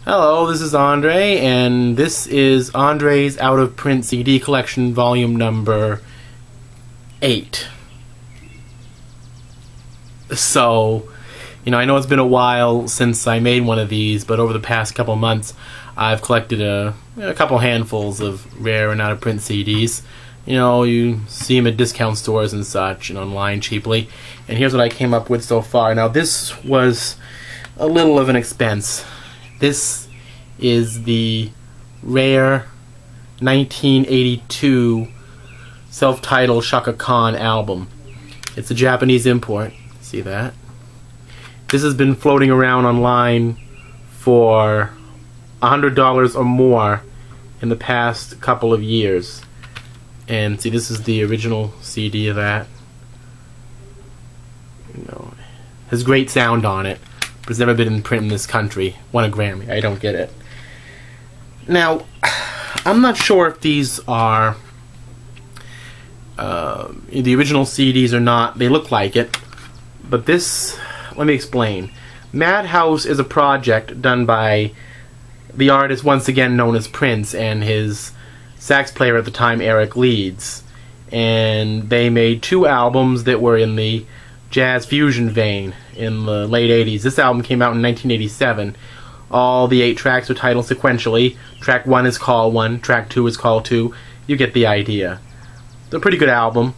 Hello, this is Andre, and this is Andre's out-of-print CD collection, volume number 8. So, I know it's been a while since I made one of these, but over the past couple months, I've collected a couple handfuls of rare and out-of-print CDs. You see them at discount stores and such, and online cheaply. And here's what I came up with so far. Now, this was a little of an expense. This is the rare 1982 self-titled Chaka Khan album. It's a Japanese import. See that? This has been floating around online for $100 or more in the past couple of years. And see, this is the original CD of that. Has great sound on it, but it's never been in print in this country. Won a Grammy. I don't get it. Now, I'm not sure if these are the original CDs or not. They look like it, but this, let me explain. Madhouse is a project done by the artist once again known as Prince and his sax player at the time, Eric Leeds. And they made 2 albums that were in the jazz fusion vein in the late 80s. This album came out in 1987. All the 8 tracks are titled sequentially. Track 1 is Call 1, track 2 is Call 2. You get the idea. It's a pretty good album.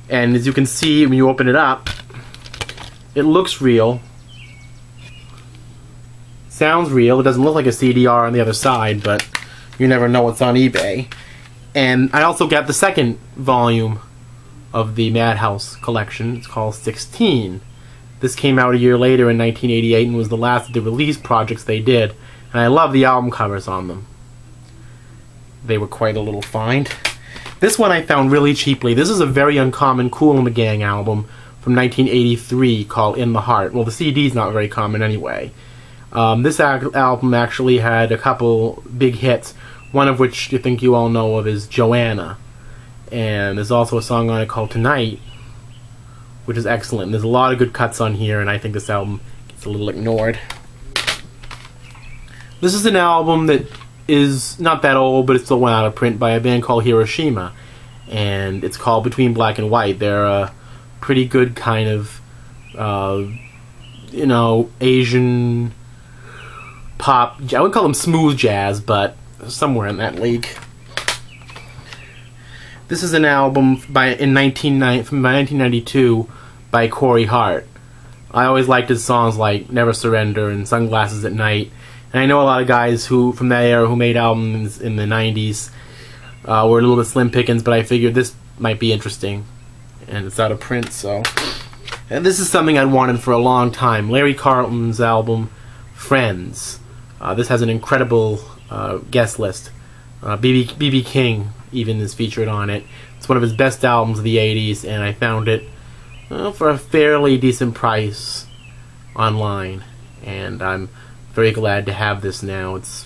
And as you can see when you open it up, it looks real. Sounds real. It doesn't look like a CDR on the other side, but you never know what's on eBay. And I also got the second volume of the Madhouse collection. It's called 16. This came out a year later in 1988 and was the last of the release projects they did. And I love the album covers on them. They were quite a little find. This one I found really cheaply. This is a very uncommon Kool and the Gang album from 1983 called In the Heart. Well, the CD's not very common anyway. This album actually had a couple big hits, one of which I think you all know of is Joanna. And there's also a song on it called Tonight, which is excellent. There's a lot of good cuts on here, and I think this album gets a little ignored. This is an album that is not that old, but it's still went out of print by a band called Hiroshima. And it's called Between Black and White. They're a pretty good kind of, Asian pop. I wouldn't call them smooth jazz, but somewhere in that league. This is an album from 1992 by Corey Hart. I always liked his songs like Never Surrender and Sunglasses at Night. And I know a lot of guys from that era who made albums in the 90s were a little bit slim pickings, but I figured this might be interesting. And it's out of print, so. And this is something I'd wanted for a long time. Larry Carlton's album, Friends. This has an incredible guest list. B.B. King even is featured on it. It's one of his best albums of the 80s, and I found it for a fairly decent price online. And I'm very glad to have this now. It's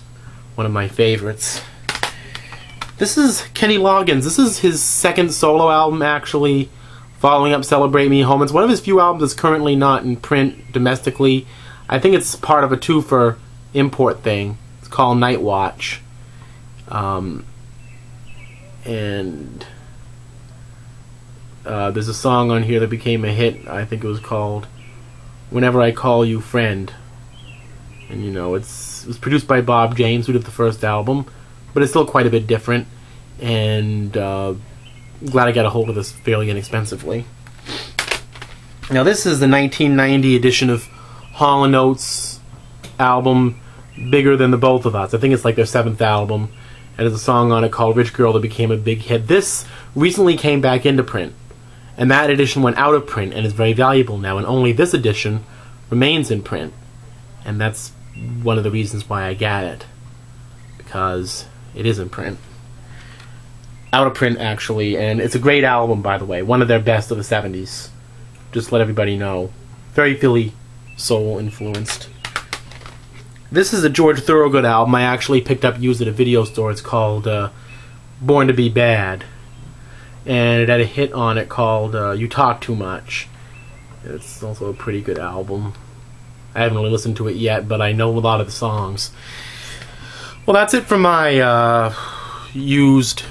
one of my favorites. This is Kenny Loggins. This is his second solo album, actually, following up Celebrate Me Home. It's one of his few albums that's currently not in print domestically. I think it's part of a 2-for import thing. It's called Night Watch. There's a song on here that became a hit. I think it was called Whenever I Call You Friend. And it was produced by Bob James, who did the first album, but it's still quite a bit different. And glad I got a hold of this fairly inexpensively. Now this is the 1990 edition of Hall & Oates' album Bigger Than the Both of Us. I think it's like their 7th album. And there's a song on it called Rich Girl that became a big hit. This recently came back into print. And that edition went out of print and is very valuable now. And only this edition remains in print. And that's one of the reasons why I got it. Because it is in print. Out of print, actually. And it's a great album, by the way. One of their best of the 70s. Just let everybody know. Very Philly soul influenced. This is a George Thorogood album I actually picked up used at a video store. It's called Born to Be Bad. And it had a hit on it called You Talk Too Much. It's also a pretty good album. I haven't really listened to it yet, but I know a lot of the songs. Well, that's it for my used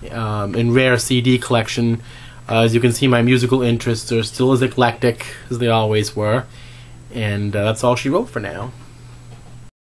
and rare CD collection. As you can see, my musical interests are still as eclectic as they always were. And that's all she wrote for now.